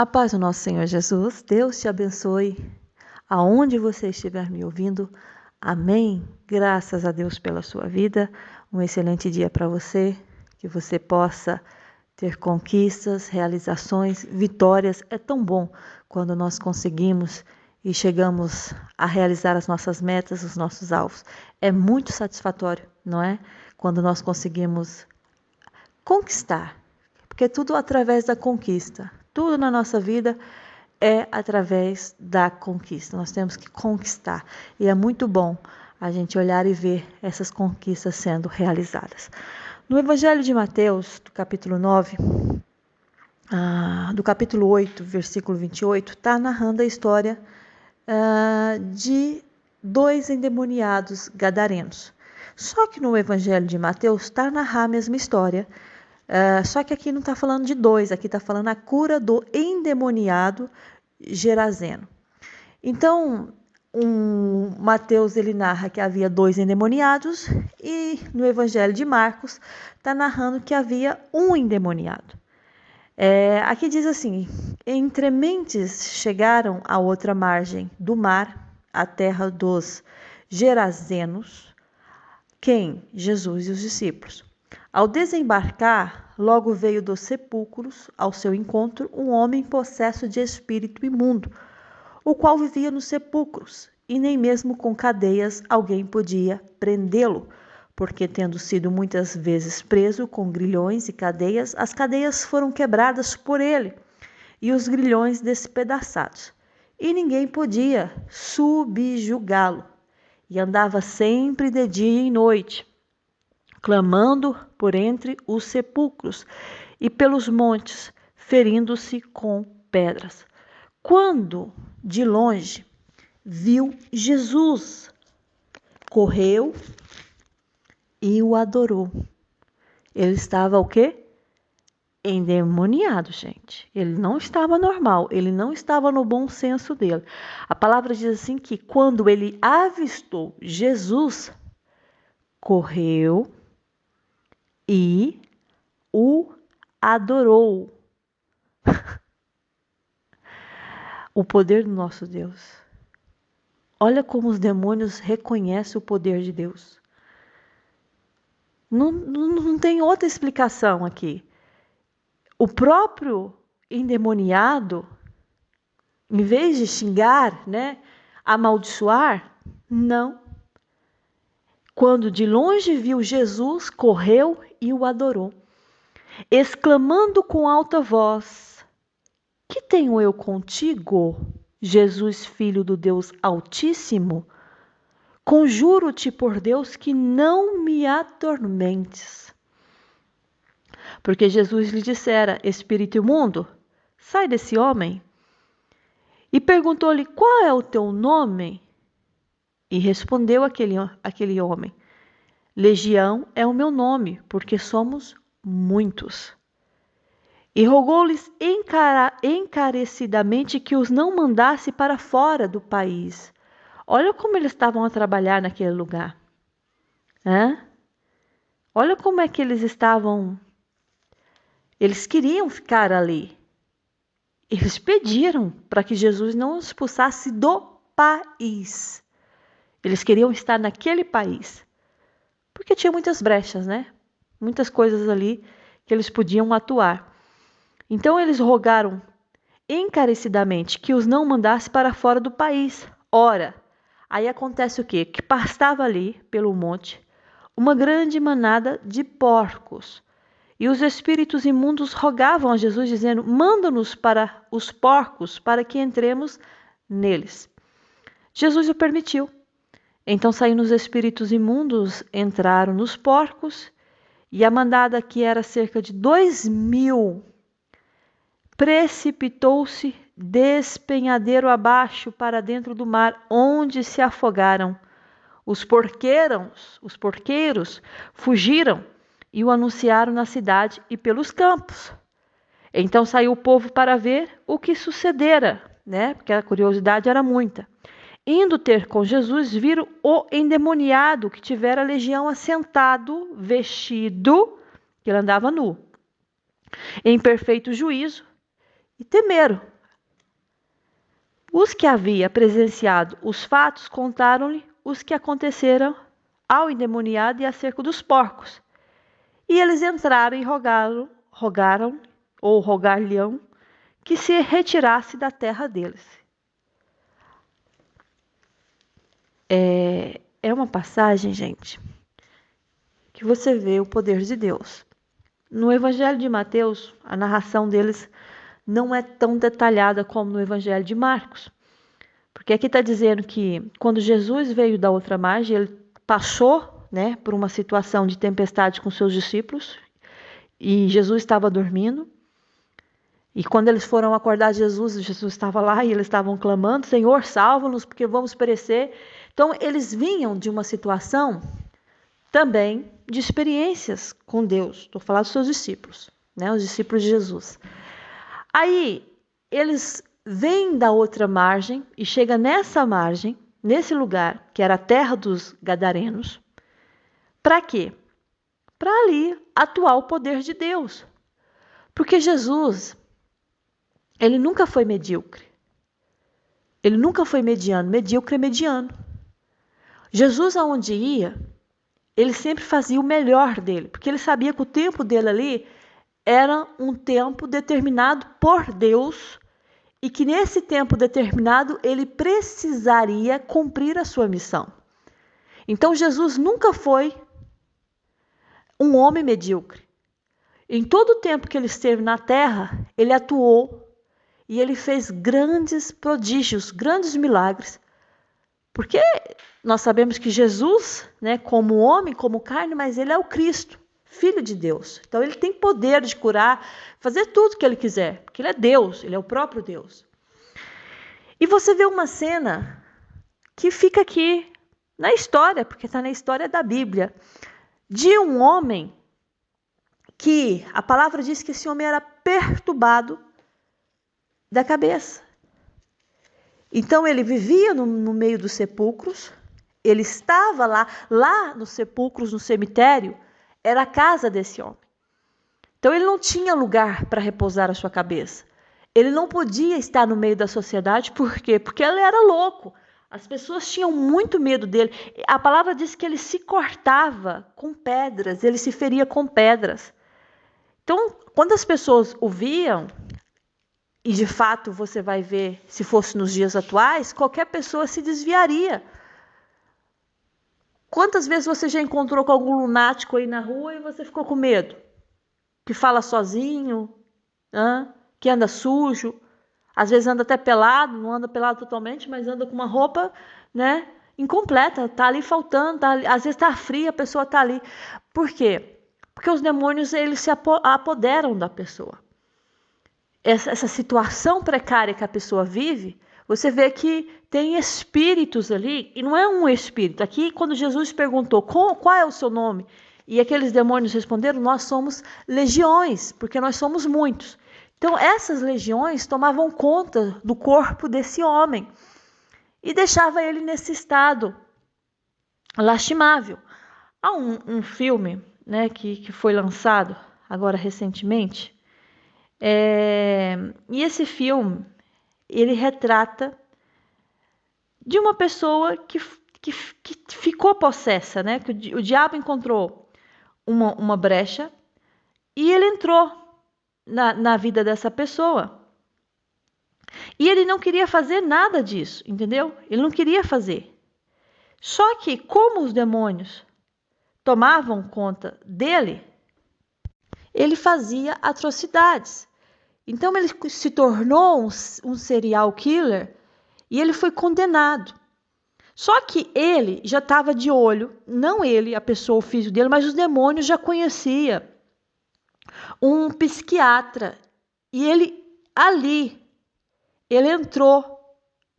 A paz do nosso Senhor Jesus, Deus te abençoe, aonde você estiver me ouvindo, amém. Graças a Deus pela sua vida, um excelente dia para você, que você possa ter conquistas, realizações, vitórias. É tão bom quando nós conseguimos e chegamos a realizar as nossas metas, os nossos alvos. É muito satisfatório, não é? Quando nós conseguimos conquistar, porque tudo através da conquista. Tudo na nossa vida é através da conquista. Nós temos que conquistar. E é muito bom a gente olhar e ver essas conquistas sendo realizadas. No Evangelho de Mateus, do capítulo 9, do capítulo 8, versículo 28, está narrando a história de dois endemoniados gadarenos. Só que no Evangelho de Mateus está a narrar a mesma história, só que aqui não está falando de dois, aqui está falando a cura do endemoniado Gerazeno. Então, Mateus ele narra que havia dois endemoniados e no Evangelho de Marcos está narrando que havia um endemoniado. Aqui diz assim: entre mentes chegaram à outra margem do mar, a terra dos Gerazenos, quem? Jesus e os discípulos. Ao desembarcar, logo veio dos sepulcros ao seu encontro um homem possesso de espírito imundo, o qual vivia nos sepulcros, e nem mesmo com cadeias alguém podia prendê-lo, porque tendo sido muitas vezes preso com grilhões e cadeias, as cadeias foram quebradas por ele, e os grilhões despedaçados, e ninguém podia subjugá-lo, e andava sempre de dia e noite, clamando por entre os sepulcros e pelos montes, ferindo-se com pedras. Quando, de longe, viu Jesus, correu e o adorou. Ele estava o quê? Endemoniado, gente. Ele não estava normal, ele não estava no bom senso dele. A palavra diz assim que quando ele avistou Jesus, correu e o adorou. O poder do nosso Deus. Olha como os demônios reconhecem o poder de Deus. Não tem outra explicação aqui. O próprio endemoniado, em vez de xingar, amaldiçoar, não. Quando de longe viu Jesus, correu e o adorou, exclamando com alta voz: que tenho eu contigo, Jesus, filho do Deus Altíssimo? Conjuro-te por Deus que não me atormentes. Porque Jesus lhe dissera: espírito imundo, sai desse homem. E perguntou-lhe: qual é o teu nome? E respondeu aquele homem: Legião é o meu nome, porque somos muitos. E rogou-lhes encarecidamente que os não mandasse para fora do país. Olha como eles estavam a trabalhar naquele lugar. Olha como é que eles estavam. Eles queriam ficar ali. Eles pediram para que Jesus não os expulsasse do país. Eles queriam estar naquele país. Porque tinha muitas brechas, Muitas coisas ali que eles podiam atuar. Então eles rogaram encarecidamente que os não mandasse para fora do país. Ora, aí acontece o quê? Que pastava ali, pelo monte, uma grande manada de porcos. E os espíritos imundos rogavam a Jesus, dizendo: manda-nos para os porcos, para que entremos neles. Jesus o permitiu. Então saindo os espíritos imundos, entraram nos porcos, e a mandada, que era cerca de 2.000, precipitou-se despenhadeiro abaixo para dentro do mar, onde se afogaram. Os porqueiros fugiram e o anunciaram na cidade e pelos campos. Então saiu o povo para ver o que sucedera, porque a curiosidade era muita. Indo ter com Jesus, viram o endemoniado que tivera a legião assentado, vestido, que ele andava nu, em perfeito juízo, e temeram. Os que havia presenciado os fatos contaram-lhe os que aconteceram ao endemoniado e acerca dos porcos. E eles entraram e rogar-lhe-ão que se retirasse da terra deles. É uma passagem, gente, que você vê o poder de Deus. No Evangelho de Mateus, a narração deles não é tão detalhada como no Evangelho de Marcos. Porque aqui está dizendo que quando Jesus veio da outra margem, ele passou, né, por uma situação de tempestade com seus discípulos e Jesus estava dormindo. E quando eles foram acordar Jesus estava lá e eles estavam clamando: Senhor, salva-nos porque vamos perecer. Então eles vinham de uma situação também de experiências com Deus. Estou falando dos seus discípulos, né, os discípulos de Jesus. Aí eles vêm da outra margem e chegam nessa margem, nesse lugar, que era a terra dos Gadarenos. Para quê? Para ali atuar o poder de Deus. Porque Jesus, ele nunca foi medíocre. Ele nunca foi mediano. Medíocre é mediano. Jesus, aonde ia, ele sempre fazia o melhor dele. Porque ele sabia que o tempo dele ali era um tempo determinado por Deus e que nesse tempo determinado ele precisaria cumprir a sua missão. Então Jesus nunca foi um homem medíocre. Em todo o tempo que ele esteve na terra, ele atuou e ele fez grandes prodígios, grandes milagres. Porque nós sabemos que Jesus, né, como homem, como carne, mas ele é o Cristo, Filho de Deus. Então ele tem poder de curar, fazer tudo o que ele quiser, porque ele é Deus, ele é o próprio Deus. E você vê uma cena que fica aqui na história, porque está na história da Bíblia, de um homem que a palavra diz que esse homem era perturbado da cabeça. Então ele vivia no meio dos sepulcros, ele estava lá nos sepulcros, no cemitério, era a casa desse homem. Então ele não tinha lugar para repousar a sua cabeça. Ele não podia estar no meio da sociedade, por quê? Porque ele era louco. As pessoas tinham muito medo dele. A palavra diz que ele se cortava com pedras, ele se feria com pedras. Então, quando as pessoas o viam, e de fato você vai ver, se fosse nos dias atuais, qualquer pessoa se desviaria. Quantas vezes você já encontrou com algum lunático aí na rua e você ficou com medo? Que fala sozinho, que anda sujo, às vezes anda até pelado, não anda pelado totalmente, mas anda com uma roupa, né, incompleta, tá ali faltando, às vezes tá fria, a pessoa tá ali. Por quê? Porque os demônios, eles se apoderam da pessoa. Essa situação precária que a pessoa vive, você vê que tem espíritos ali, e não é um espírito. Aqui, quando Jesus perguntou qual é o seu nome, e aqueles demônios responderam: nós somos legiões, porque nós somos muitos. Então, essas legiões tomavam conta do corpo desse homem e deixava ele nesse estado lastimável. Há um filme, né, que foi lançado agora recentemente, e esse filme, ele retrata de uma pessoa que ficou possessa, né? Que o diabo encontrou uma brecha e ele entrou na vida dessa pessoa. E ele não queria fazer nada disso, entendeu? Ele não queria fazer. Só que, como os demônios tomavam conta dele, ele fazia atrocidades. Então ele se tornou um serial killer e ele foi condenado. Só que ele já estava de olho, não ele, a pessoa, o filho dele, mas os demônios já conhecia um psiquiatra. E ele entrou,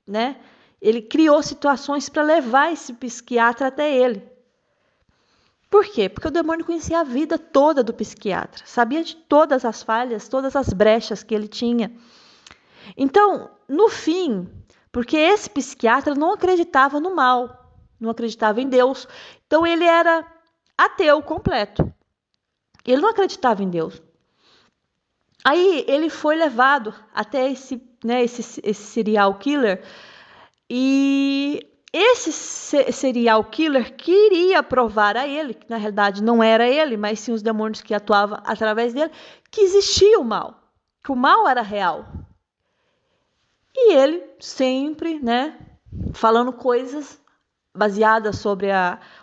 né? Ele criou situações para levar esse psiquiatra até ele. Por quê? Porque o demônio conhecia a vida toda do psiquiatra, sabia de todas as falhas, todas as brechas que ele tinha. Então, no fim, porque esse psiquiatra não acreditava no mal, não acreditava em Deus, então ele era ateu completo. Ele não acreditava em Deus. Aí ele foi levado até esse serial killer, e esse serial killer queria provar a ele, que na realidade não era ele, mas sim os demônios que atuavam através dele, que existia o mal, que o mal era real. E ele sempre, falando coisas baseadas sobre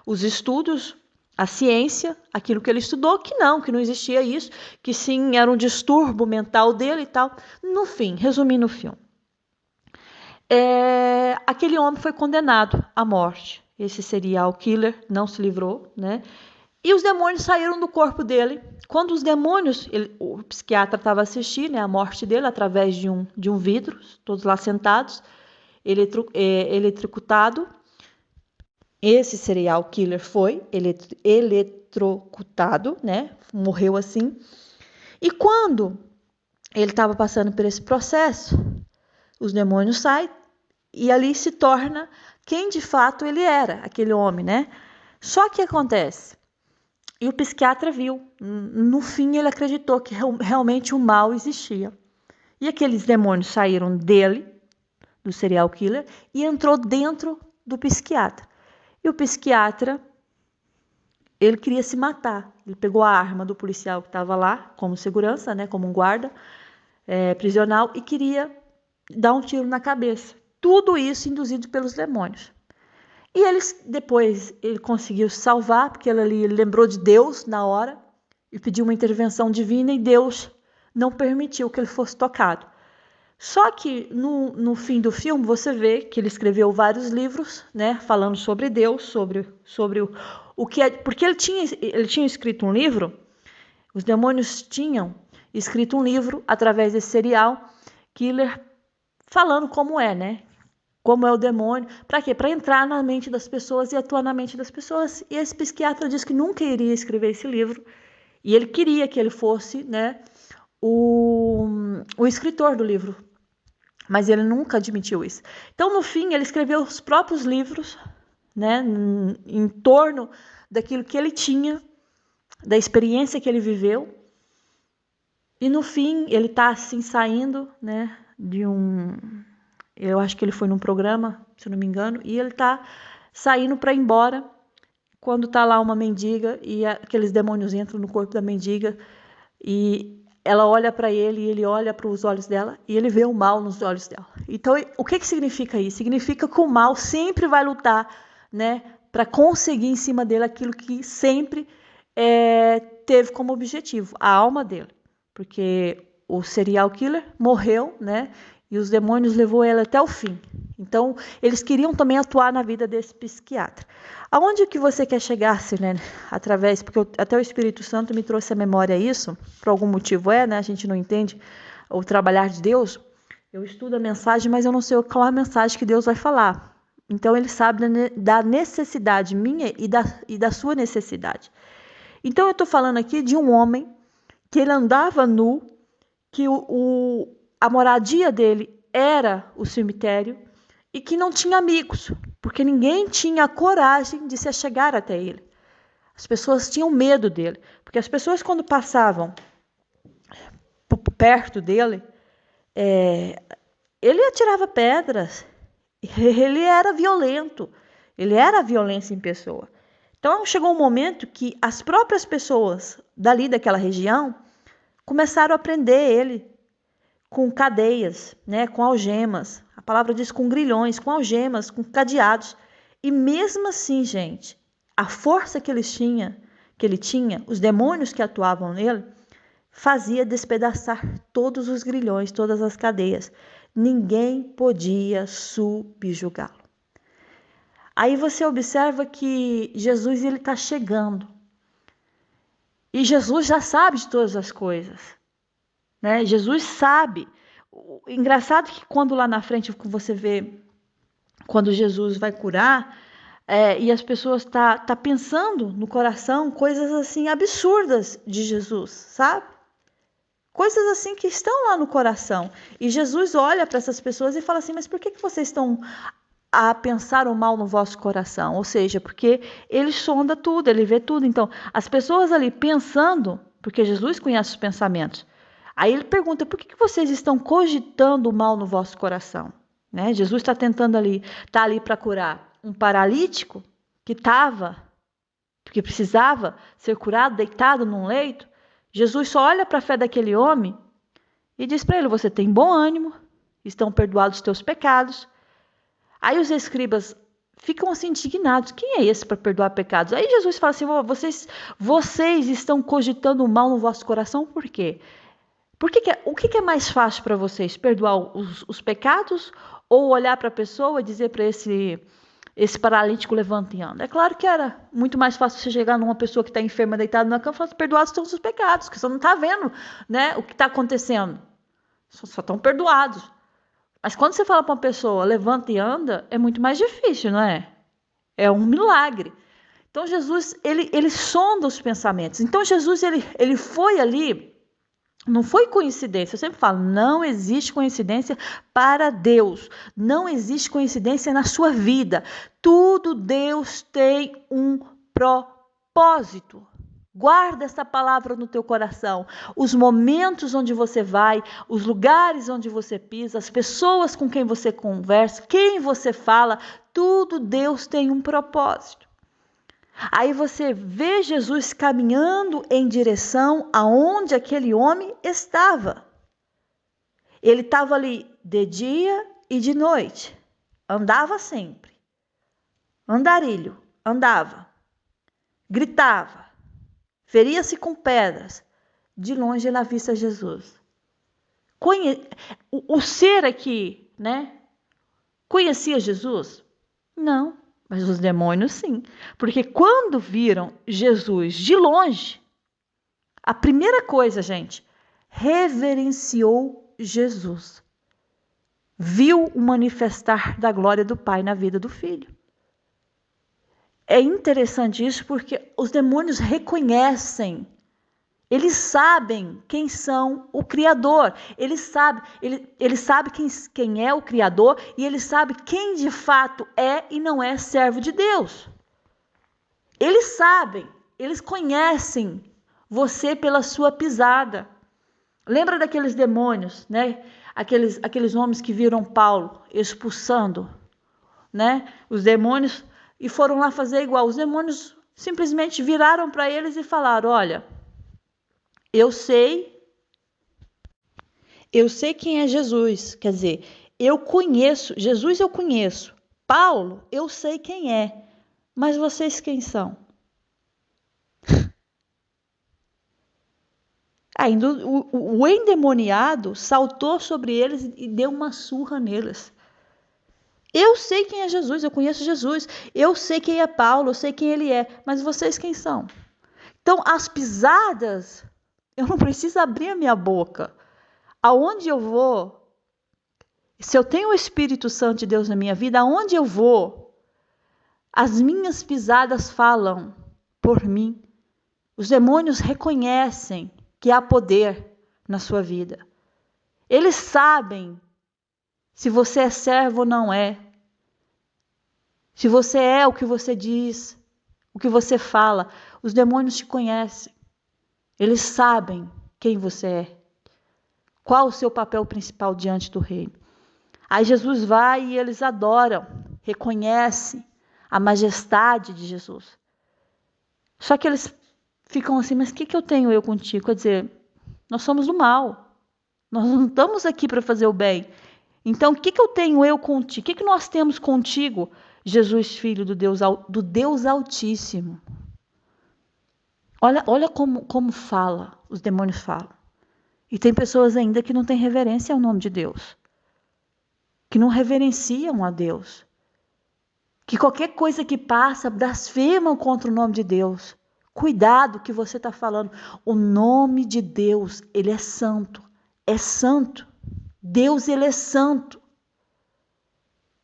os estudos, a ciência, aquilo que ele estudou, que não existia isso, que sim, era um distúrbio mental dele e tal. No fim, resumindo o filme, aquele homem foi condenado à morte. Esse serial killer não se livrou, E os demônios saíram do corpo dele. Quando os demônios, o psiquiatra estava assistindo, a morte dele através de um vidro, todos lá sentados, eletrocutado. Esse serial killer foi eletrocutado, Morreu assim. E quando ele estava passando por esse processo, os demônios saem e ali se torna quem de fato ele era, aquele homem, Só que acontece, e o psiquiatra viu, no fim ele acreditou que realmente o mal existia. E aqueles demônios saíram dele, do serial killer, e entrou dentro do psiquiatra. E o psiquiatra, ele queria se matar. Ele pegou a arma do policial que estava lá, como segurança, como um guarda prisional, e queria dar um tiro na cabeça. Tudo isso induzido pelos demônios. E depois ele conseguiu se salvar, porque ele lembrou de Deus na hora e pediu uma intervenção divina, e Deus não permitiu que ele fosse tocado. Só que no fim do filme você vê que ele escreveu vários livros, falando sobre Deus, sobre o que é, porque ele tinha escrito um livro, os demônios tinham escrito um livro através desse serial killer, falando como é, como é o demônio. Para quê? Para entrar na mente das pessoas e atuar na mente das pessoas. E esse psiquiatra disse que nunca iria escrever esse livro. E ele queria que ele fosse, o escritor do livro. Mas ele nunca admitiu isso. Então, no fim, ele escreveu os próprios livros, em torno daquilo que ele tinha, da experiência que ele viveu. E no fim, ele está assim saindo, de um... Eu acho que ele foi num programa, se eu não me engano, e ele está saindo para ir embora, quando está lá uma mendiga e aqueles demônios entram no corpo da mendiga e ela olha para ele e ele olha para os olhos dela e ele vê o mal nos olhos dela. Então, o que significa isso? Significa que o mal sempre vai lutar, para conseguir em cima dele aquilo que sempre teve como objetivo, a alma dele. Porque o serial killer morreu, e os demônios levou ele até o fim. Então, eles queriam também atuar na vida desse psiquiatra. Aonde que você quer chegar, Sirlene? Através, porque até o Espírito Santo me trouxe a memória isso, por algum motivo a gente não entende o trabalhar de Deus. Eu estudo a mensagem, mas eu não sei qual é a mensagem que Deus vai falar. Então, ele sabe da necessidade minha e da sua necessidade. Então, eu estou falando aqui de um homem que ele andava nu, que a moradia dele era o cemitério e que não tinha amigos, porque ninguém tinha coragem de se achegar até ele. As pessoas tinham medo dele, porque as pessoas quando passavam perto dele, ele atirava pedras, ele era violento, ele era a violência em pessoa. Então chegou um momento que as próprias pessoas dali daquela região começaram a prender ele com cadeias, com algemas. A palavra diz com grilhões, com algemas, com cadeados. E mesmo assim, gente, a força que ele tinha, os demônios que atuavam nele, fazia despedaçar todos os grilhões, todas as cadeias. Ninguém podia subjugá-lo. Aí você observa que Jesus está chegando. E Jesus já sabe de todas as coisas. Jesus sabe. Engraçado que quando lá na frente você vê, quando Jesus vai curar, e as pessoas tá pensando no coração coisas assim absurdas de Jesus, sabe? Coisas assim que estão lá no coração. E Jesus olha para essas pessoas e fala assim, mas por que vocês estão a pensar o mal no vosso coração? Ou seja, porque ele sonda tudo, ele vê tudo. Então, as pessoas ali pensando, porque Jesus conhece os pensamentos, Aí ele pergunta, por que vocês estão cogitando o mal no vosso coração? Né? Jesus está tentando está ali para curar um paralítico que precisava ser curado, deitado num leito. Jesus só olha para a fé daquele homem e diz para ele, você tem bom ânimo, estão perdoados os teus pecados. Aí os escribas ficam assim indignados, quem é esse para perdoar pecados? Aí Jesus fala assim, vocês estão cogitando o mal no vosso coração, por quê? O que é mais fácil para vocês? Perdoar os pecados ou olhar para a pessoa e dizer para esse paralítico levanta e anda? É claro que era muito mais fácil você chegar numa pessoa que está enferma, deitada na cama e falar, perdoados estão os seus pecados, que você não está vendo, né, o que está acontecendo. Só estão perdoados. Mas quando você fala para uma pessoa, levanta e anda, é muito mais difícil, não é? É um milagre. Então Jesus, ele sonda os pensamentos. Então Jesus, ele foi ali, não foi coincidência. Eu sempre falo, não existe coincidência para Deus. Não existe coincidência na sua vida. Tudo Deus tem um propósito. Guarda essa palavra no teu coração. Os momentos onde você vai, os lugares onde você pisa, as pessoas com quem você conversa, quem você fala, tudo Deus tem um propósito. Aí você vê Jesus caminhando em direção aonde aquele homem estava. Ele estava ali de dia e de noite. Andava sempre. Andarilho, andava. Gritava. Feria-se com pedras. De longe ele avista Jesus. O ser aqui, né? Conhecia Jesus? Não, mas os demônios sim. Porque quando viram Jesus de longe, a primeira coisa, gente, reverenciou Jesus. Viu o manifestar da glória do Pai na vida do Filho. É interessante isso porque os demônios reconhecem, eles sabem quem são o Criador, ele sabe quem é o Criador e ele sabe quem de fato é e não é servo de Deus. Eles sabem, eles conhecem você pela sua pisada. Lembra daqueles demônios, né? Aqueles homens que viram Paulo expulsando, né? Os demônios e foram lá fazer igual. Os demônios simplesmente viraram para eles e falaram, olha, eu sei quem é Jesus, quer dizer, eu conheço, Jesus eu conheço, Paulo eu sei quem é, mas vocês quem são? Ainda o endemoniado saltou sobre eles e deu uma surra neles. Eu sei quem é Jesus, eu conheço Jesus, eu sei quem é Paulo, eu sei quem ele é, mas vocês quem são? Então, as pisadas, eu não preciso abrir a minha boca. Aonde eu vou, se eu tenho o Espírito Santo de Deus na minha vida, aonde eu vou, as minhas pisadas falam por mim. Os demônios reconhecem que há poder na sua vida. Eles sabem se você é servo ou não é. Se você é o que você diz, o que você fala. Os demônios te conhecem. Eles sabem quem você é. Qual o seu papel principal diante do reino. Aí Jesus vai e eles adoram, reconhecem a majestade de Jesus. Só que eles ficam assim, mas o que eu tenho eu contigo? Quer dizer, nós somos do mal. Nós não estamos aqui para fazer o bem. Então, o que eu tenho eu contigo? O que nós temos contigo, Jesus, Filho do Deus Altíssimo? Olha como fala, os demônios falam. E tem pessoas ainda que não têm reverência ao nome de Deus. Que não reverenciam a Deus. Que qualquer coisa que passa, blasfemam contra o nome de Deus. Cuidado que você está falando. O nome de Deus, ele é santo. É santo. Deus, ele é santo.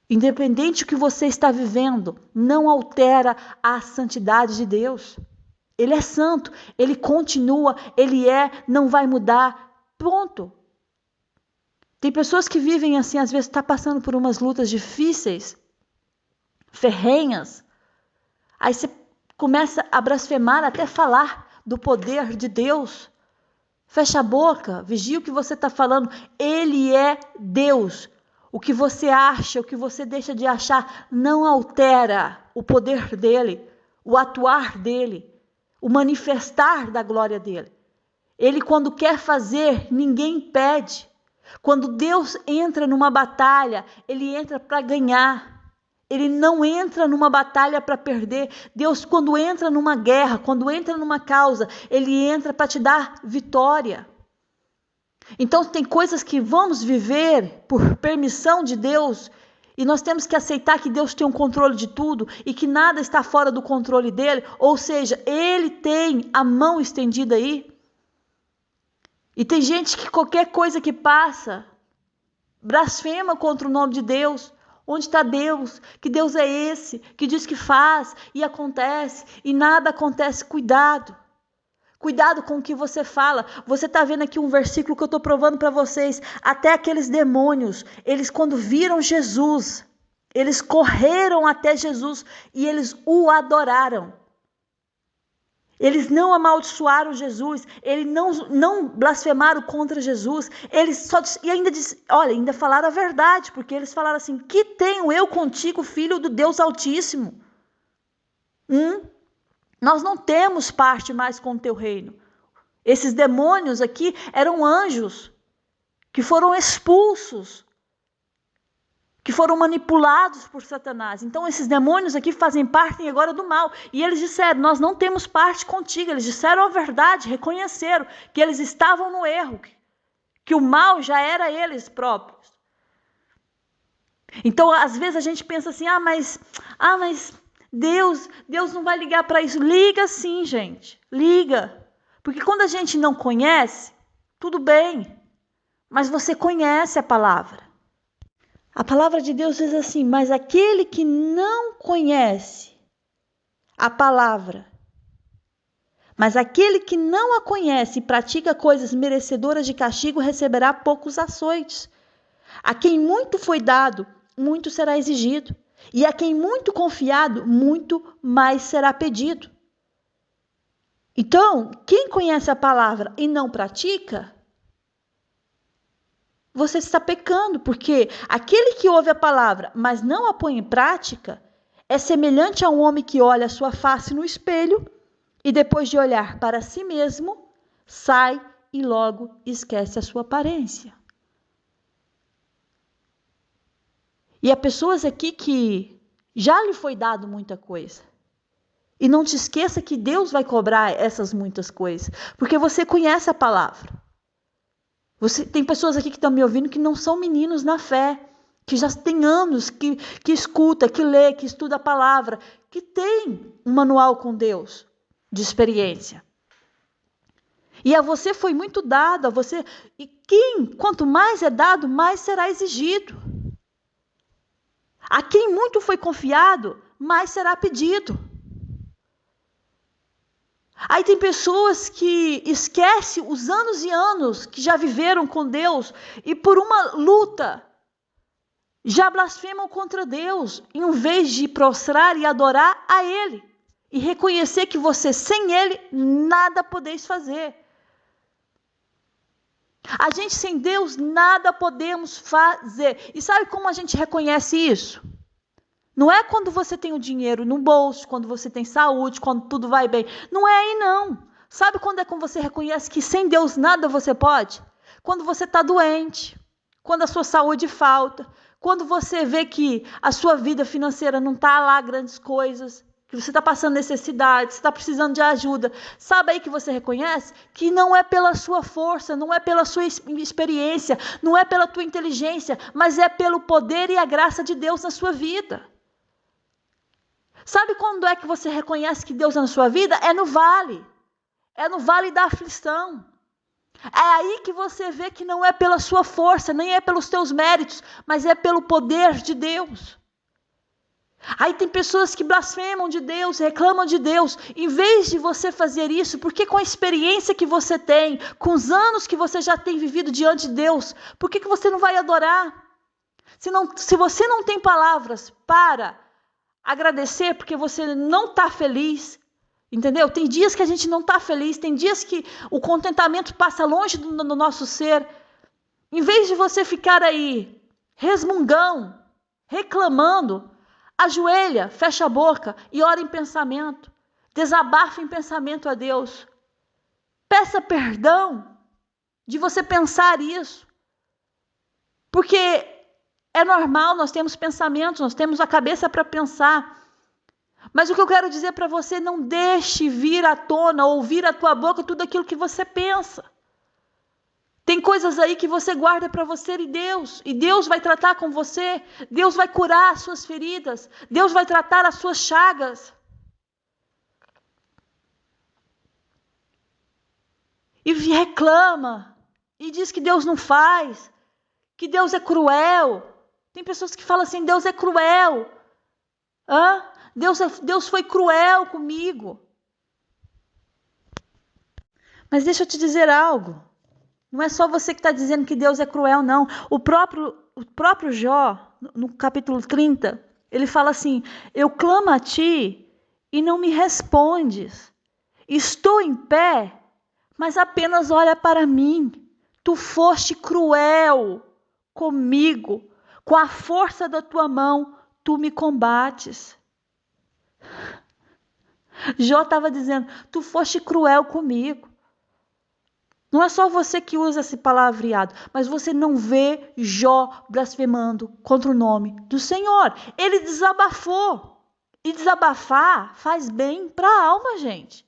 Independente do que você está vivendo, não altera a santidade de Deus. Ele é santo, ele continua, ele não vai mudar. Ponto. Tem pessoas que vivem assim, às vezes está passando por umas lutas difíceis, ferrenhas. Aí você começa a blasfemar, até falar do poder de Deus. Fecha a boca, vigia o que você está falando. Ele é Deus. O que você acha, o que você deixa de achar, não altera o poder dele, o atuar dele, o manifestar da glória dele. Ele, quando quer fazer, ninguém impede. Quando Deus entra numa batalha, ele entra para ganhar. Ele não entra numa batalha para perder. Deus, quando entra numa guerra, quando entra numa causa, ele entra para te dar vitória. Então, tem coisas que vamos viver por permissão de Deus, e nós temos que aceitar que Deus tem um controle de tudo e que nada está fora do controle dele, ou seja, ele tem a mão estendida aí. E tem gente que qualquer coisa que passa, blasfema contra o nome de Deus. Onde está Deus? Que Deus é esse? Que diz que faz e acontece e nada acontece. Cuidado. Cuidado com o que você fala. Você está vendo aqui um versículo que eu estou provando para vocês. Até aqueles demônios, eles quando viram Jesus, eles correram até Jesus e eles o adoraram. Eles não amaldiçoaram Jesus, eles não blasfemaram contra Jesus, eles só e ainda falaram a verdade, porque eles falaram assim: que tenho eu contigo, filho do Deus Altíssimo? Nós não temos parte mais com o teu reino. Esses demônios aqui eram anjos que foram expulsos, que foram manipulados por Satanás. Então esses demônios aqui fazem parte agora do mal. E eles disseram: nós não temos parte contigo. Eles disseram a verdade, reconheceram que eles estavam no erro, que o mal já era eles próprios. Então às vezes a gente pensa assim: mas Deus não vai ligar para isso. Liga sim, gente, liga. Porque quando a gente não conhece, tudo bem, mas você conhece a palavra. A palavra de Deus diz assim: mas aquele que não conhece a palavra, mas aquele que não a conhece e pratica coisas merecedoras de castigo, receberá poucos açoites. A quem muito foi dado, muito será exigido. E a quem muito confiado, muito mais será pedido. Então, quem conhece a palavra e não pratica, você está pecando, porque aquele que ouve a palavra, mas não a põe em prática, é semelhante a um homem que olha a sua face no espelho e depois de olhar para si mesmo, sai e logo esquece a sua aparência. E há pessoas aqui que já lhe foi dado muita coisa. E não te esqueça que Deus vai cobrar essas muitas coisas, porque você conhece a palavra. Tem pessoas aqui que estão me ouvindo que não são meninos na fé, que já tem anos que escuta, que lê, que estuda a palavra, que tem um manual com Deus de experiência. E a você foi muito dado, e quanto mais é dado, mais será exigido. A quem muito foi confiado, mais será pedido. Aí tem pessoas que esquecem os anos e anos que já viveram com Deus e por uma luta já blasfemam contra Deus, em vez de prostrar e adorar a Ele e reconhecer que você sem Ele nada podeis fazer. A gente sem Deus nada podemos fazer. E sabe como a gente reconhece isso? Não é quando você tem o dinheiro no bolso, quando você tem saúde, quando tudo vai bem. Não é aí não. Sabe quando é que você reconhece que sem Deus nada você pode? Quando você está doente, quando a sua saúde falta, quando você vê que a sua vida financeira não está lá grandes coisas, que você está passando necessidade, você está precisando de ajuda. Sabe aí que você reconhece que não é pela sua força, não é pela sua experiência, não é pela tua inteligência, mas é pelo poder e a graça de Deus na sua vida. Sabe quando é que você reconhece que Deus é na sua vida? É no vale da aflição. É aí que você vê que não é pela sua força, nem é pelos teus méritos, mas é pelo poder de Deus. Aí tem pessoas que blasfemam de Deus, reclamam de Deus. Em vez de você fazer isso, porque com a experiência que você tem, com os anos que você já tem vivido diante de Deus, por que você não vai adorar? Se você não tem palavras para agradecer porque você não está feliz, Entendeu? Tem dias que a gente não está feliz, tem dias que o contentamento passa longe do nosso ser. Em vez de você ficar aí resmungão, reclamando, ajoelha, fecha a boca e ora em pensamento. Desabafa em pensamento a Deus. Peça perdão de você pensar isso. Porque é normal, nós temos pensamentos, nós temos a cabeça para pensar. Mas o que eu quero dizer para você, não deixe vir à tona, ouvir à tua boca tudo aquilo que você pensa. Tem coisas aí que você guarda para você e Deus vai tratar com você, Deus vai curar as suas feridas, Deus vai tratar as suas chagas. E reclama, e diz que Deus não faz, que Deus é cruel. Tem pessoas que falam assim, Deus é cruel. Deus foi cruel comigo. Mas deixa eu te dizer algo. Não é só você que está dizendo que Deus é cruel, não. O próprio Jó, no capítulo 30, ele fala assim, eu clamo a ti e não me respondes. Estou em pé, mas apenas olha para mim. Tu foste cruel comigo. Com a força da tua mão, tu me combates. Jó estava dizendo, tu foste cruel comigo. Não é só você que usa esse palavreado, mas você não vê Jó blasfemando contra o nome do Senhor. Ele desabafou. E desabafar faz bem para a alma, gente.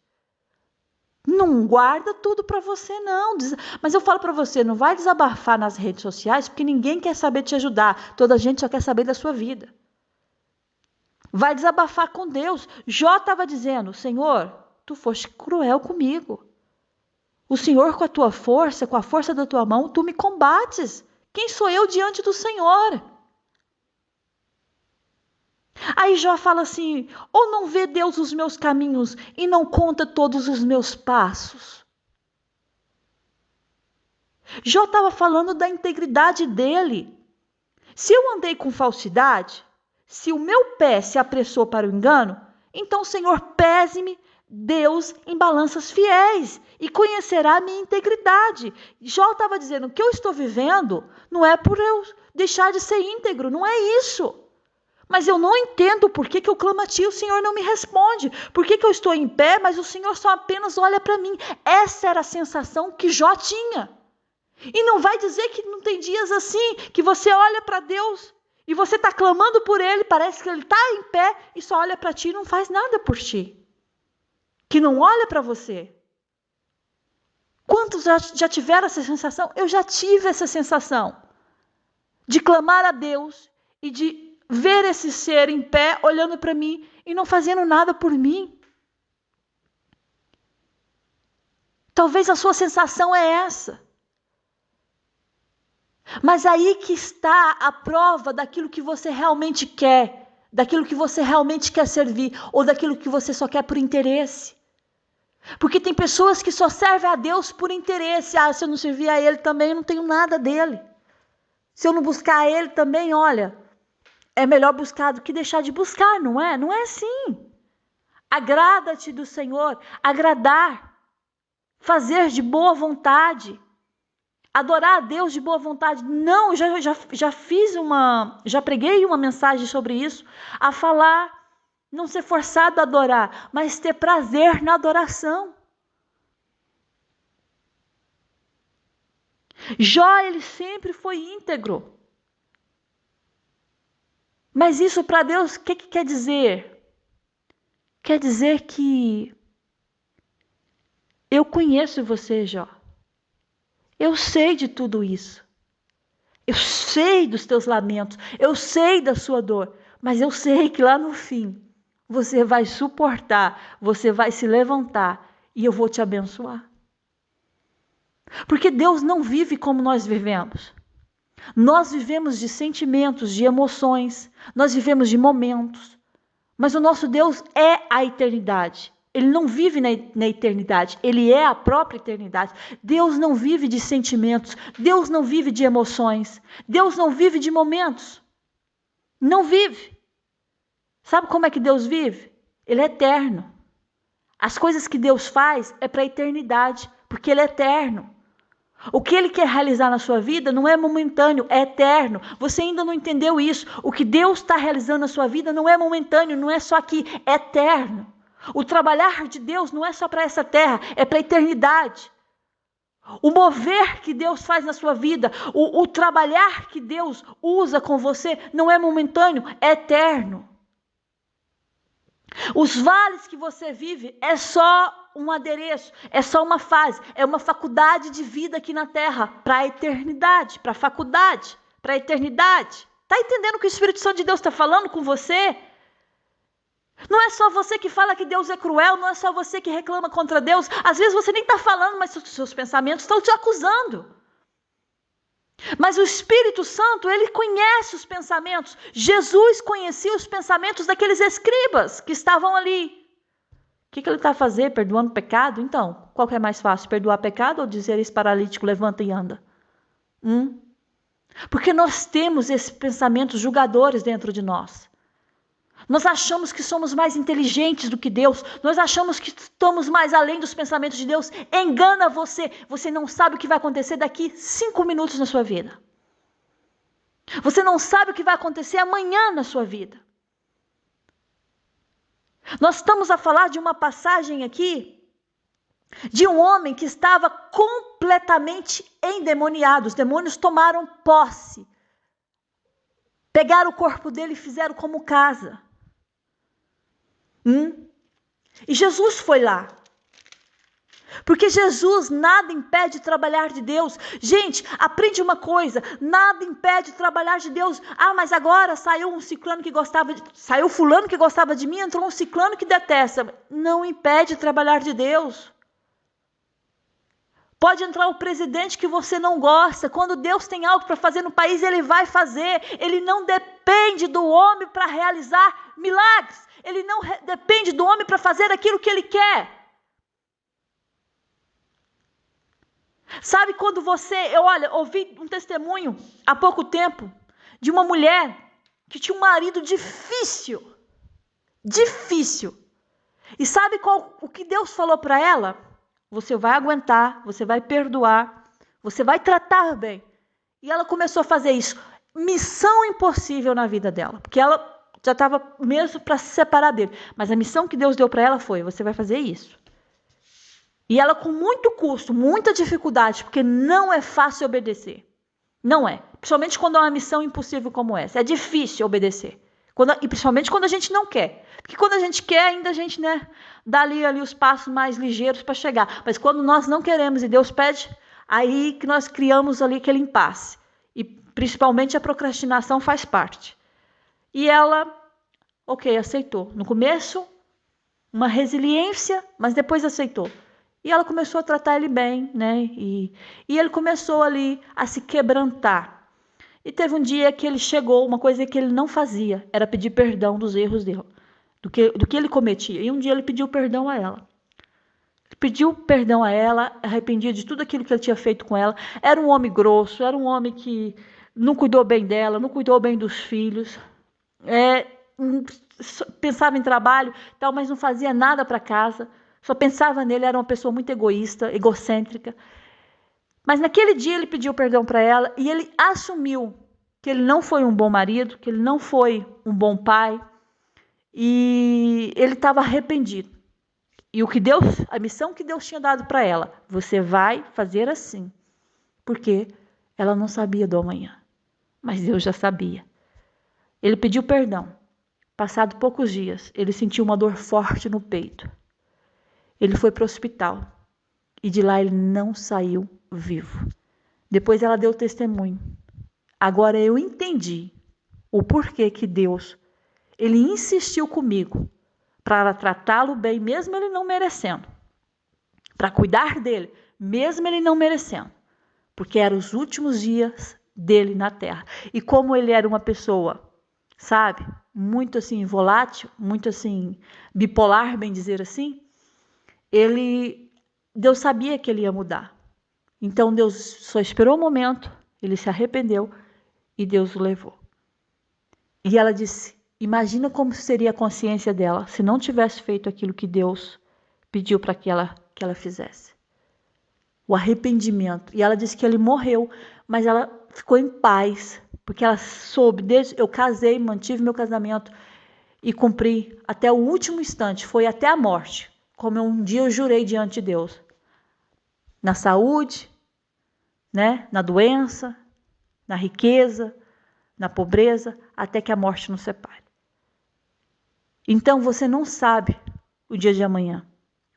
Não guarda tudo para você, não. Mas eu falo para você, não vai desabafar nas redes sociais, porque ninguém quer saber te ajudar. Toda a gente só quer saber da sua vida. Vai desabafar com Deus. Jó estava dizendo, Senhor, tu foste cruel comigo. O Senhor, com a tua força, com a força da tua mão, tu me combates. Quem sou eu diante do Senhor? Aí Jó fala assim, ou não vê Deus os meus caminhos e não conta todos os meus passos? Jó estava falando da integridade dele. Se eu andei com falsidade, se o meu pé se apressou para o engano, então, Senhor, pese-me Deus em balanças fiéis e conhecerá a minha integridade. Jó estava dizendo, o que eu estou vivendo não é por eu deixar de ser íntegro, não é isso. Mas eu não entendo por que eu clamo a ti e o Senhor não me responde. Por que eu estou em pé, mas o Senhor só apenas olha para mim. Essa era a sensação que Jó tinha. E não vai dizer que não tem dias assim, que você olha para Deus e você está clamando por Ele, parece que Ele está em pé e só olha para ti e não faz nada por ti. Que não olha para você. Quantos já tiveram essa sensação? Eu já tive essa sensação de clamar a Deus e de ver esse ser em pé, olhando para mim e não fazendo nada por mim. Talvez a sua sensação é essa. Mas aí que está a prova daquilo que você realmente quer, daquilo que você realmente quer servir, ou daquilo que você só quer por interesse. Porque tem pessoas que só servem a Deus por interesse. Se eu não servir a Ele também, eu não tenho nada dele. Se eu não buscar a Ele também, olha, é melhor buscar do que deixar de buscar, não é? Não é assim. Agrada-te do Senhor, agradar, fazer de boa vontade, adorar a Deus de boa vontade. Não, já preguei uma mensagem sobre isso, a falar, não ser forçado a adorar, mas ter prazer na adoração. Jó, ele sempre foi íntegro. Mas isso para Deus, o que quer dizer? Quer dizer que eu conheço você, Jó. Eu sei de tudo isso. Eu sei dos teus lamentos. Eu sei da sua dor. Mas eu sei que lá no fim, você vai suportar, você vai se levantar e eu vou te abençoar. Porque Deus não vive como nós vivemos. Nós vivemos de sentimentos, de emoções, nós vivemos de momentos. Mas o nosso Deus é a eternidade. Ele não vive na eternidade, Ele é a própria eternidade. Deus não vive de sentimentos, Deus não vive de emoções, Deus não vive de momentos. Não vive. Sabe como é que Deus vive? Ele é eterno. As coisas que Deus faz é para a eternidade, porque Ele é eterno. O que Ele quer realizar na sua vida não é momentâneo, é eterno. Você ainda não entendeu isso. O que Deus está realizando na sua vida não é momentâneo, não é só aqui, é eterno. O trabalhar de Deus não é só para essa terra, é para a eternidade. O mover que Deus faz na sua vida, o trabalhar que Deus usa com você não é momentâneo, é eterno. Os vales que você vive é só um adereço, é só uma fase, é uma faculdade de vida aqui na Terra, para a eternidade, para a faculdade, para a eternidade. Está entendendo o que o Espírito Santo de Deus está falando com você? Não é só você que fala que Deus é cruel, não é só você que reclama contra Deus. Às vezes você nem está falando, mas os seus pensamentos estão te acusando. Mas o Espírito Santo, ele conhece os pensamentos. Jesus conhecia os pensamentos daqueles escribas que estavam ali. O que ele está fazendo? Perdoando pecado? Então, qual que é mais fácil? Perdoar pecado ou dizer esse paralítico, levanta e anda? Porque nós temos esses pensamentos julgadores dentro de nós. Nós achamos que somos mais inteligentes do que Deus. Nós achamos que estamos mais além dos pensamentos de Deus. Engana você. Você não sabe o que vai acontecer daqui 5 minutos na sua vida. Você não sabe o que vai acontecer amanhã na sua vida. Nós estamos a falar de uma passagem aqui de um homem que estava completamente endemoniado. Os demônios tomaram posse. Pegaram o corpo dele e fizeram como casa. E Jesus foi lá. Porque Jesus nada impede de trabalhar de Deus. Gente, aprende uma coisa, nada impede de trabalhar de Deus. Ah, mas agora saiu um ciclano que gostava saiu fulano que gostava de mim, entrou um ciclano que detesta. Não impede de trabalhar de Deus. Pode entrar o presidente que você não gosta. Quando Deus tem algo para fazer no país, Ele vai fazer. Ele não depende do homem para realizar milagres. Ele não depende do homem para fazer aquilo que Ele quer. Sabe quando eu ouvi um testemunho há pouco tempo de uma mulher que tinha um marido difícil. E sabe o que Deus falou para ela? Você vai aguentar, você vai perdoar, você vai tratar bem. E ela começou a fazer isso. Missão impossível na vida dela, porque ela já estava mesmo para se separar dele. Mas a missão que Deus deu para ela foi, você vai fazer isso. E ela com muito custo, muita dificuldade, porque não é fácil obedecer. Não é. Principalmente quando é uma missão impossível como essa. É difícil obedecer. E principalmente quando a gente não quer. Porque quando a gente quer, ainda a gente dá ali os passos mais ligeiros para chegar. Mas quando nós não queremos e Deus pede, aí que nós criamos ali aquele impasse. E principalmente a procrastinação faz parte. E ela, aceitou. No começo, uma resiliência, mas depois aceitou. E ela começou a tratar ele bem, né? E ele começou ali a se quebrantar. E teve um dia que ele chegou, uma coisa que ele não fazia, era pedir perdão dos erros dele, do que ele cometia. E um dia ele pediu perdão a ela. Ele pediu perdão a ela, arrependia de tudo aquilo que ele tinha feito com ela. Era um homem grosso, era um homem que não cuidou bem dela, não cuidou bem dos filhos. Pensava em trabalho, tal, mas não fazia nada para casa. Só pensava nele, era uma pessoa muito egoísta, egocêntrica. Mas naquele dia ele pediu perdão para ela e ele assumiu que ele não foi um bom marido, que ele não foi um bom pai e ele estava arrependido. E a missão que Deus tinha dado para ela, você vai fazer assim, porque ela não sabia do amanhã, mas Deus já sabia. Ele pediu perdão. Passado poucos dias, ele sentiu uma dor forte no peito. Ele foi para o hospital e de lá ele não saiu vivo. Depois ela deu testemunho. Agora eu entendi o porquê que Deus, ele insistiu comigo para tratá-lo bem, mesmo ele não merecendo. Para cuidar dele, mesmo ele não merecendo. Porque eram os últimos dias dele na terra. E como ele era uma pessoa, sabe, muito assim volátil, muito assim bipolar, bem dizer assim, Deus sabia que ele ia mudar. Então Deus só esperou um momento, ele se arrependeu e Deus o levou. E ela disse, imagina como seria a consciência dela se não tivesse feito aquilo que Deus pediu para que ela fizesse. O arrependimento. E ela disse que ele morreu, mas ela ficou em paz, porque ela soube, desde eu casei, mantive meu casamento e cumpri até o último instante, foi até a morte, como um dia eu jurei diante de Deus. Na saúde, né? Na doença, na riqueza, na pobreza, até que a morte nos separe. Então você não sabe o dia de amanhã.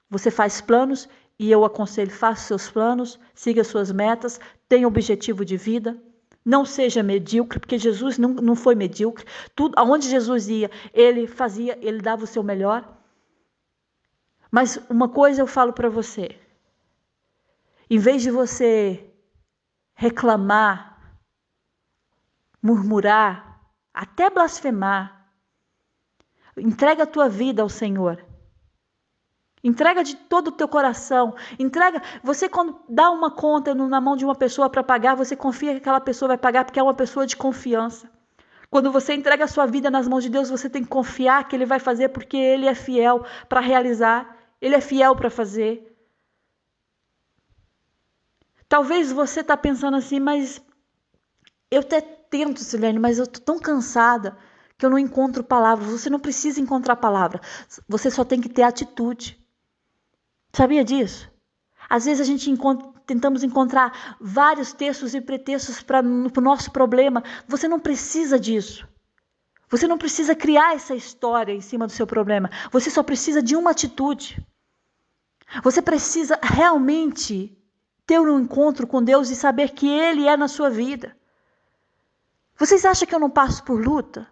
Você faz planos e eu aconselho, faça seus planos, siga suas metas, tenha objetivo de vida, não seja medíocre, porque Jesus não foi medíocre. Tudo, aonde Jesus ia, ele fazia, ele dava o seu melhor. Mas uma coisa eu falo para você, em vez de você reclamar, murmurar, até blasfemar, entrega a tua vida ao Senhor. Entrega de todo o teu coração. Entrega. Você quando dá uma conta na mão de uma pessoa para pagar, você confia que aquela pessoa vai pagar porque é uma pessoa de confiança. Quando você entrega a sua vida nas mãos de Deus, você tem que confiar que Ele vai fazer porque Ele é fiel para realizar. Ele é fiel para fazer. Talvez você está pensando assim, mas eu até tento, Silene, mas eu estou tão cansada que eu não encontro palavras. Você não precisa encontrar palavras. Você só tem que ter atitude. Sabia disso? Às vezes a gente tentamos encontrar vários textos e pretextos para o nosso problema. Você não precisa disso. Você não precisa criar essa história em cima do seu problema. Você só precisa de uma atitude. Você precisa realmente ter um encontro com Deus e saber que Ele é na sua vida. Vocês acham que eu não passo por luta?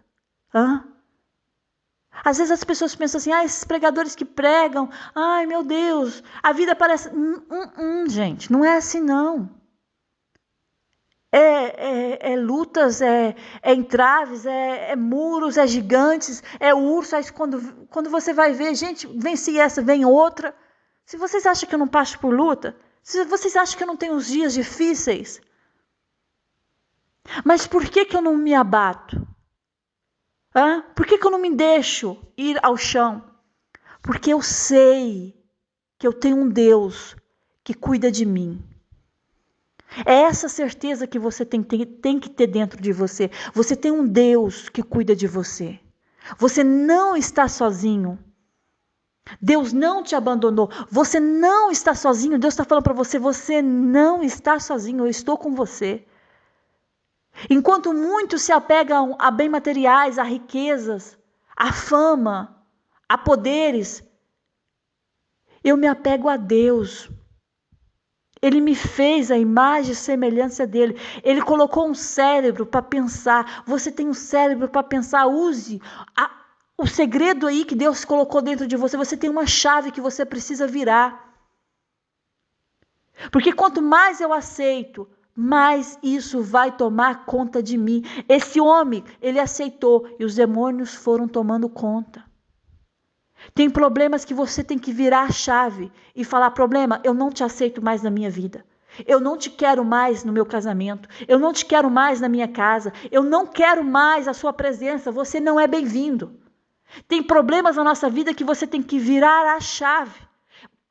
Hã? Às vezes as pessoas pensam assim, esses pregadores que pregam, ai meu Deus, a vida parece... gente, não é assim não. É lutas, é entraves, é muros, é gigantes, é urso, aí quando você vai ver, gente, vence essa, vem outra. Se vocês acham que eu não passo por luta, se vocês acham que eu não tenho os dias difíceis, mas por que eu não me abato? Por que eu não me deixo ir ao chão? Porque eu sei que eu tenho um Deus que cuida de mim. É essa certeza que você tem que ter dentro de você. Você tem um Deus que cuida de você. Você não está sozinho. Deus não te abandonou. Você não está sozinho. Deus está falando para você, você não está sozinho. Eu estou com você. Enquanto muitos se apegam a bens materiais, a riquezas, a fama, a poderes, eu me apego a Deus. Ele me fez a imagem e semelhança dele. Ele colocou um cérebro para pensar. Você tem um cérebro para pensar. Use o segredo aí que Deus colocou dentro de você. Você tem uma chave que você precisa virar. Porque quanto mais eu aceito, mais isso vai tomar conta de mim. Esse homem, ele aceitou e os demônios foram tomando conta. Tem problemas que você tem que virar a chave e falar, problema, eu não te aceito mais na minha vida. Eu não te quero mais no meu casamento. Eu não te quero mais na minha casa. Eu não quero mais a sua presença. Você não é bem-vindo. Tem problemas na nossa vida que você tem que virar a chave.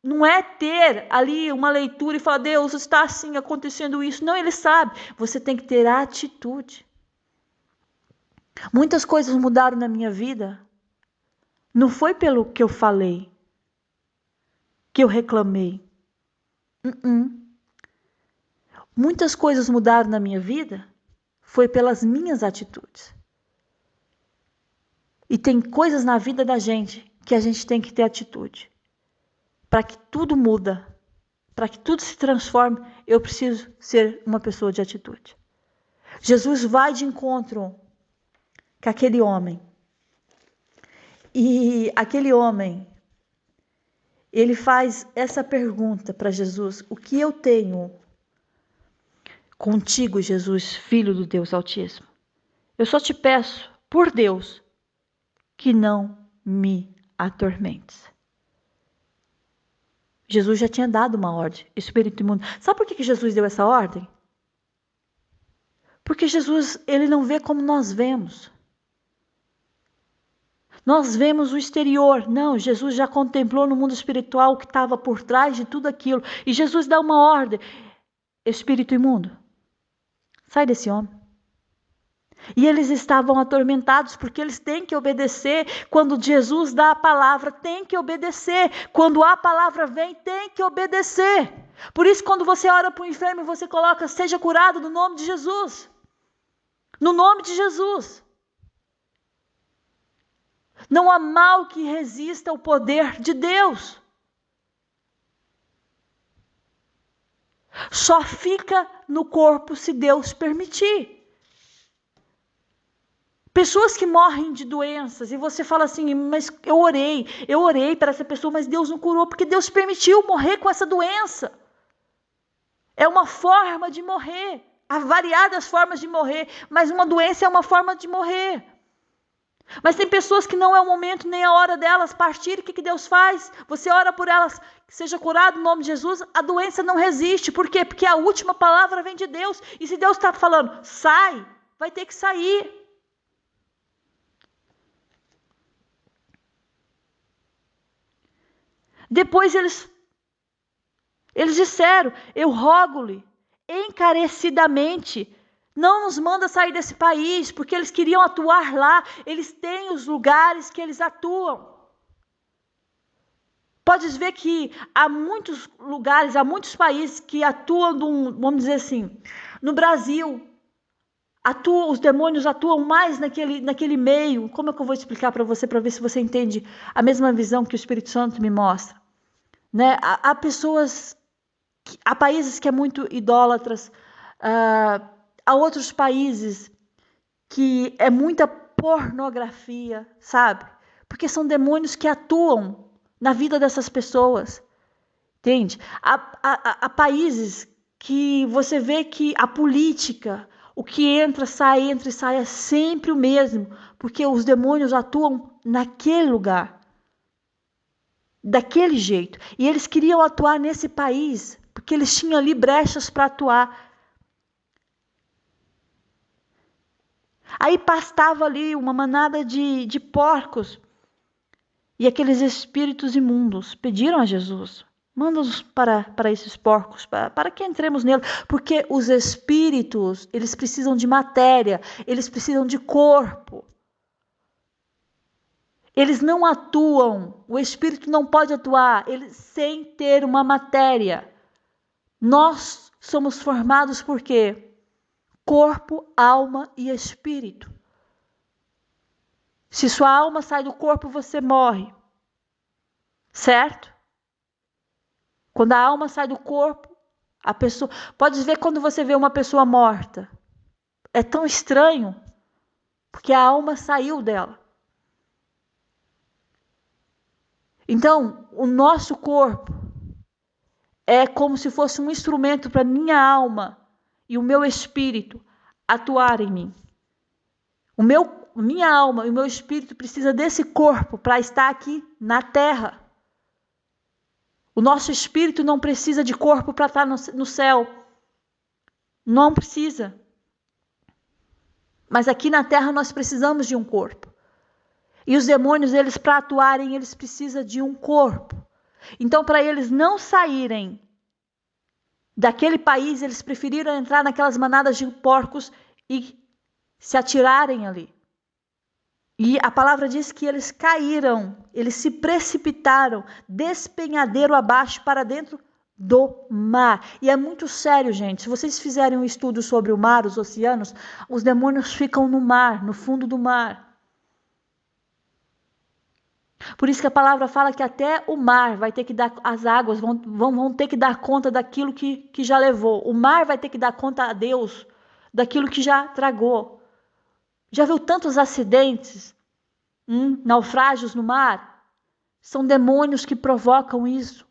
Não é ter ali uma leitura e falar, Deus, está assim, acontecendo isso. Não, Ele sabe. Você tem que ter atitude. Muitas coisas mudaram na minha vida. Não foi pelo que eu falei, que eu reclamei. Muitas coisas mudaram na minha vida, foi pelas minhas atitudes. E tem coisas na vida da gente que a gente tem que ter atitude. Para que tudo muda, para que tudo se transforme, eu preciso ser uma pessoa de atitude. Jesus vai de encontro com aquele homem. E aquele homem, ele faz essa pergunta para Jesus: o que eu tenho contigo, Jesus, Filho do Deus Altíssimo? Eu só te peço, por Deus, que não me atormentes. Jesus já tinha dado uma ordem, Espírito imundo. Sabe por que Jesus deu essa ordem? Porque Jesus, ele não vê como nós vemos. Nós vemos o exterior. Não, Jesus já contemplou no mundo espiritual o que estava por trás de tudo aquilo. E Jesus dá uma ordem. Espírito imundo, sai desse homem. E eles estavam atormentados porque eles têm que obedecer. Quando Jesus dá a palavra, tem que obedecer. Quando a palavra vem, tem que obedecer. Por isso, quando você ora para o enfermo, você coloca, seja curado no nome de Jesus. No nome de Jesus. Não há mal que resista ao poder de Deus. Só fica no corpo se Deus permitir. Pessoas que morrem de doenças e você fala assim, mas eu orei para essa pessoa, mas Deus não curou, porque Deus permitiu morrer com essa doença. É uma forma de morrer. Há variadas formas de morrer, mas uma doença é uma forma de morrer. Mas tem pessoas que não é o momento nem a hora delas partirem. O que Deus faz? Você ora por elas, que seja curado no nome de Jesus. A doença não resiste. Por quê? Porque a última palavra vem de Deus. E se Deus está falando, sai, vai ter que sair. Depois eles disseram, eu rogo-lhe encarecidamente, não nos manda sair desse país, porque eles queriam atuar lá, eles têm os lugares que eles atuam. Podes ver que há muitos lugares, há muitos países que atuam, vamos dizer assim, no Brasil, os demônios atuam mais naquele meio. Como é que eu vou explicar para você ver se você entende a mesma visão que o Espírito Santo me mostra? Né? Há pessoas, há países que é muito idólatras, há outros países que é muita pornografia, sabe? Porque são demônios que atuam na vida dessas pessoas, entende? Há países que você vê que a política, o que entra e sai é sempre o mesmo, porque os demônios atuam naquele lugar, daquele jeito. E eles queriam atuar nesse país, porque eles tinham ali brechas para atuar. Aí pastava ali uma manada de porcos. E aqueles espíritos imundos pediram a Jesus, manda-nos para esses porcos, para que entremos nele. Porque os espíritos, eles precisam de matéria, eles precisam de corpo. Eles não atuam, o espírito não pode atuar sem ter uma matéria. Nós somos formados por quê? Corpo, alma e espírito. Se sua alma sai do corpo, você morre. Certo? Quando a alma sai do corpo, a pessoa... Pode ver quando você vê uma pessoa morta. É tão estranho, porque a alma saiu dela. Então, o nosso corpo é como se fosse um instrumento para minha alma e o meu espírito atuar em mim. Minha alma e o meu espírito precisa desse corpo para estar aqui na terra. O nosso espírito não precisa de corpo para estar no céu. Não precisa. Mas aqui na terra nós precisamos de um corpo. E os demônios, eles para atuarem, eles precisam de um corpo. Então, para eles não saírem daquele país, eles preferiram entrar naquelas manadas de porcos e se atirarem ali. E a palavra diz que eles caíram, eles se precipitaram, despenhadeiro abaixo para dentro do mar. E é muito sério, gente. Se vocês fizerem um estudo sobre o mar, os oceanos, os demônios ficam no mar, no fundo do mar. Por isso que a palavra fala que até o mar vai ter que dar, as águas vão ter que dar conta daquilo que já levou. O mar vai ter que dar conta a Deus daquilo que já tragou. Já viu tantos acidentes, naufrágios no mar? São demônios que provocam isso.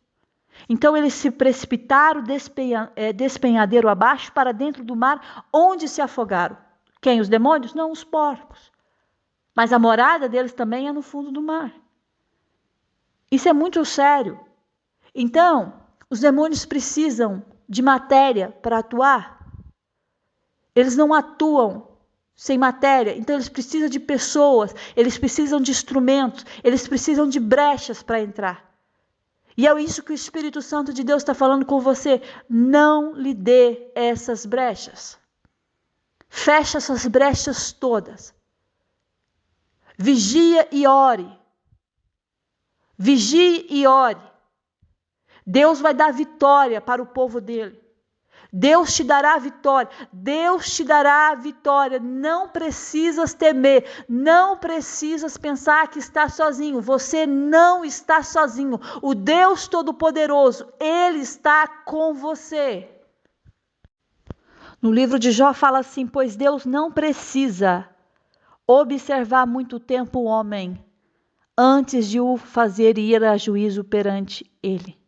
Então eles se precipitaram despenhadeiro abaixo para dentro do mar, onde se afogaram. Quem? Os demônios? Não, os porcos. Mas a morada deles também é no fundo do mar. Isso é muito sério. Então, os demônios precisam de matéria para atuar. Eles não atuam sem matéria. Então eles precisam de pessoas, eles precisam de instrumentos, eles precisam de brechas para entrar. E é isso que o Espírito Santo de Deus está falando com você. Não lhe dê essas brechas. Fecha essas brechas todas. Vigia e ore. Vigie e ore. Deus vai dar vitória para o povo dele. Deus te dará a vitória. Deus te dará a vitória. Não precisas temer. Não precisas pensar que está sozinho. Você não está sozinho. O Deus Todo-Poderoso, Ele está com você. No livro de Jó fala assim: pois Deus não precisa observar muito tempo o homem antes de o fazer ir a juízo perante ele.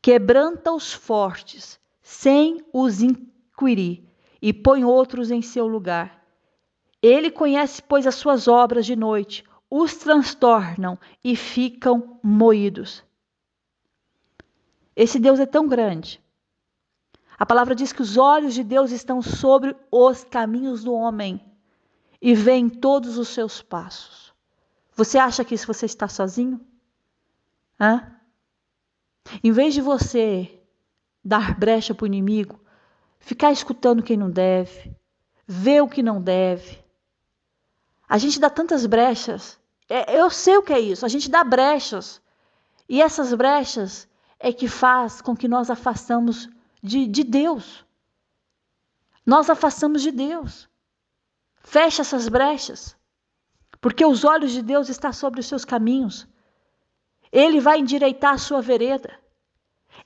Quebranta os fortes, sem os inquirir, e põe outros em seu lugar. Ele conhece, pois, as suas obras de noite, os transtornam e ficam moídos. Esse Deus é tão grande. A palavra diz que os olhos de Deus estão sobre os caminhos do homem e veem todos os seus passos. Você acha que você está sozinho? Em vez de você dar brecha para o inimigo, ficar escutando quem não deve, ver o que não deve. A gente dá tantas brechas. Eu sei o que é isso. A gente dá brechas. E essas brechas é que faz com que nós afastamos de Deus. Nós afastamos de Deus. Fecha essas brechas. Porque os olhos de Deus estão sobre os seus caminhos. Ele vai endireitar a sua vereda.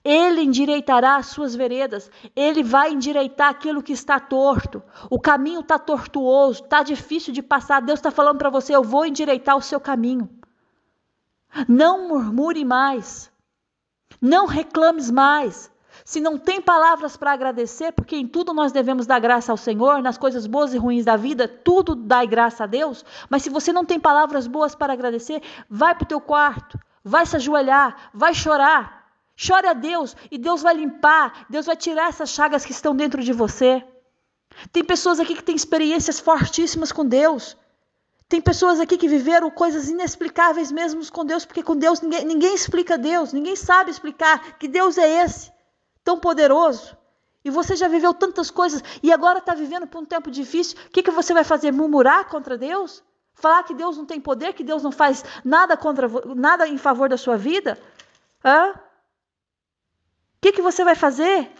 Ele endireitará as suas veredas. Ele vai endireitar aquilo que está torto. O caminho está tortuoso, está difícil de passar. Deus está falando para você: eu vou endireitar o seu caminho. Não murmure mais. Não reclames mais. Se não tem palavras para agradecer, porque em tudo nós devemos dar graça ao Senhor, nas coisas boas e ruins da vida, tudo dá graça a Deus. Mas se você não tem palavras boas para agradecer, vai para o teu quarto, vai se ajoelhar, vai chorar. Chore a Deus e Deus vai limpar, Deus vai tirar essas chagas que estão dentro de você. Tem pessoas aqui que têm experiências fortíssimas com Deus. Tem pessoas aqui que viveram coisas inexplicáveis mesmo com Deus, porque com Deus ninguém explica Deus, ninguém sabe explicar que Deus é esse, tão poderoso. E você já viveu tantas coisas e agora está vivendo por um tempo difícil. O que você vai fazer? Murmurar contra Deus? Falar que Deus não tem poder, que Deus não faz nada em favor da sua vida? O que você vai fazer?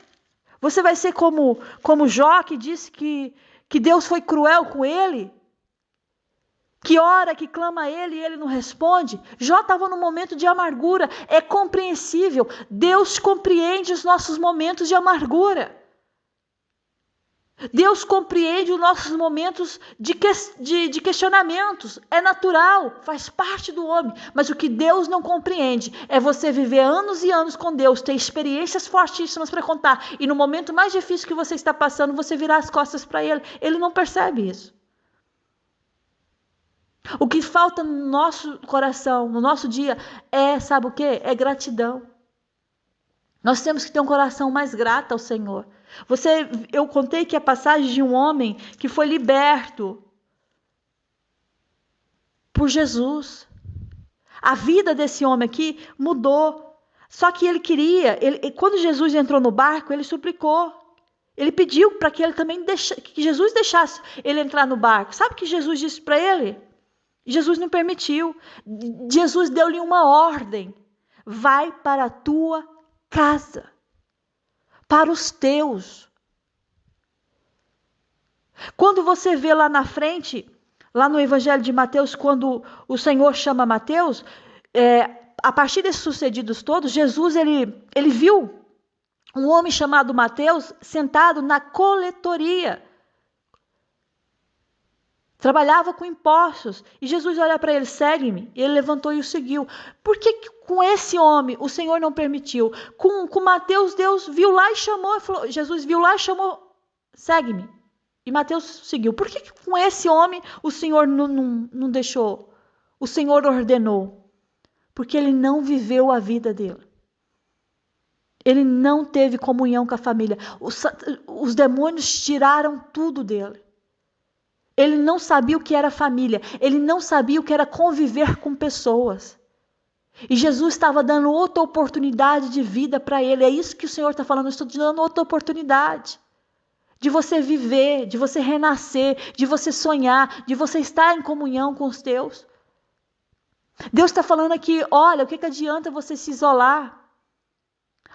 Você vai ser como Jó, que disse que Deus foi cruel com ele? Que ora, que clama a ele e ele não responde? Jó estava num momento de amargura. É compreensível. Deus compreende os nossos momentos de amargura. Deus compreende os nossos momentos de questionamentos. É natural, faz parte do homem. Mas o que Deus não compreende é você viver anos e anos com Deus, ter experiências fortíssimas para contar. E no momento mais difícil que você está passando, você virar as costas para Ele. Ele não percebe isso. O que falta no nosso coração, no nosso dia, sabe o quê? É gratidão. Nós temos que ter um coração mais grato ao Senhor. Eu contei que a passagem de um homem que foi liberto por Jesus. A vida desse homem aqui mudou. Só que ele queria, quando Jesus entrou no barco, ele suplicou. Ele pediu para que ele também que Jesus deixasse ele entrar no barco. Sabe o que Jesus disse para ele? Jesus não permitiu. Jesus deu-lhe uma ordem: vai para a tua casa, para os teus. Quando você vê lá na frente, lá no Evangelho de Mateus, quando o Senhor chama Mateus, a partir desses sucedidos todos, Jesus ele viu um homem chamado Mateus sentado na coletoria. Trabalhava com impostos. E Jesus olha para ele: segue-me. Ele levantou e o seguiu. Por que com esse homem o Senhor não permitiu? Com Mateus, Deus viu lá e chamou. Jesus viu lá e chamou: segue-me. E Mateus seguiu. Por que com esse homem o Senhor não deixou? O Senhor ordenou. Porque ele não viveu a vida dele. Ele não teve comunhão com a família. Os demônios tiraram tudo dele. não sabia o que era família, ele não sabia o que era conviver com pessoas. E Jesus estava dando outra oportunidade de vida para ele. É isso que o Senhor está falando, eu estou te dando outra oportunidade. De você viver, de você renascer, de você sonhar, de você estar em comunhão com os teus. Deus está falando aqui, olha, o que adianta você se isolar?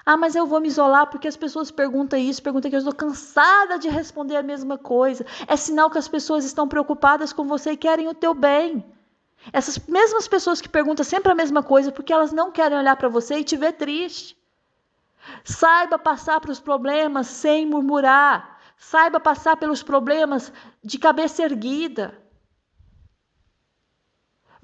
Ah, mas eu vou me isolar porque as pessoas perguntam isso, perguntam que eu estou cansada de responder a mesma coisa. É sinal que as pessoas estão preocupadas com você e querem o teu bem. Essas mesmas pessoas que perguntam sempre a mesma coisa porque elas não querem olhar para você e te ver triste. Saiba passar pelos problemas sem murmurar. Saiba passar pelos problemas de cabeça erguida.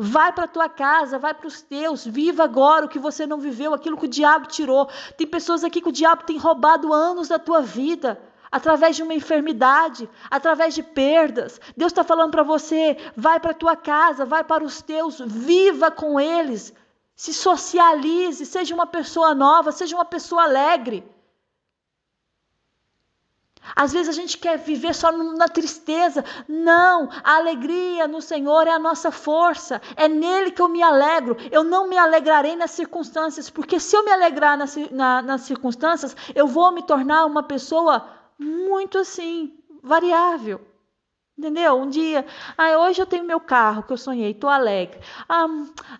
Vai para a tua casa, vai para os teus, viva agora o que você não viveu, aquilo que o diabo tirou. Tem pessoas aqui que o diabo tem roubado anos da tua vida, através de uma enfermidade, através de perdas. Deus está falando para você, vai para a tua casa, vai para os teus, viva com eles, se socialize, seja uma pessoa nova, seja uma pessoa alegre. Às vezes a gente quer viver só na tristeza. Não, a alegria no Senhor é a nossa força. É nele que eu me alegro. Eu não me alegrarei nas circunstâncias, porque se eu me alegrar nas circunstâncias, eu vou me tornar uma pessoa muito assim, variável. Entendeu? Um dia, hoje eu tenho meu carro que eu sonhei, estou alegre.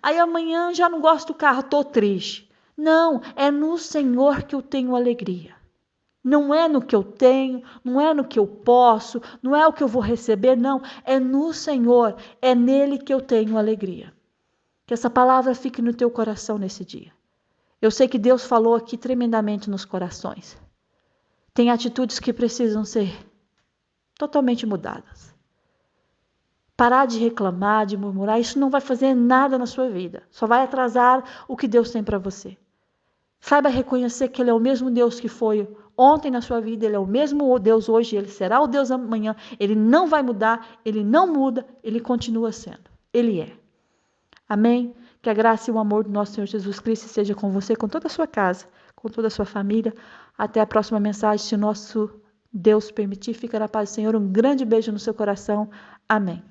Aí amanhã já não gosto do carro, estou triste. Não, é no Senhor que eu tenho alegria. Não é no que eu tenho, não é no que eu posso, não é o que eu vou receber, não. É no Senhor, é nele que eu tenho alegria. Que essa palavra fique no teu coração nesse dia. Eu sei que Deus falou aqui tremendamente nos corações. Tem atitudes que precisam ser totalmente mudadas. Parar de reclamar, de murmurar, isso não vai fazer nada na sua vida. Só vai atrasar o que Deus tem para você. Saiba reconhecer que Ele é o mesmo Deus que foi ontem na sua vida, Ele é o mesmo Deus hoje, Ele será o Deus amanhã, Ele não vai mudar, Ele não muda, Ele continua sendo. Ele é. Amém? Que a graça e o amor do nosso Senhor Jesus Cristo seja com você, com toda a sua casa, com toda a sua família. Até a próxima mensagem, se o nosso Deus permitir. Fica na paz do Senhor. Um grande beijo no seu coração. Amém.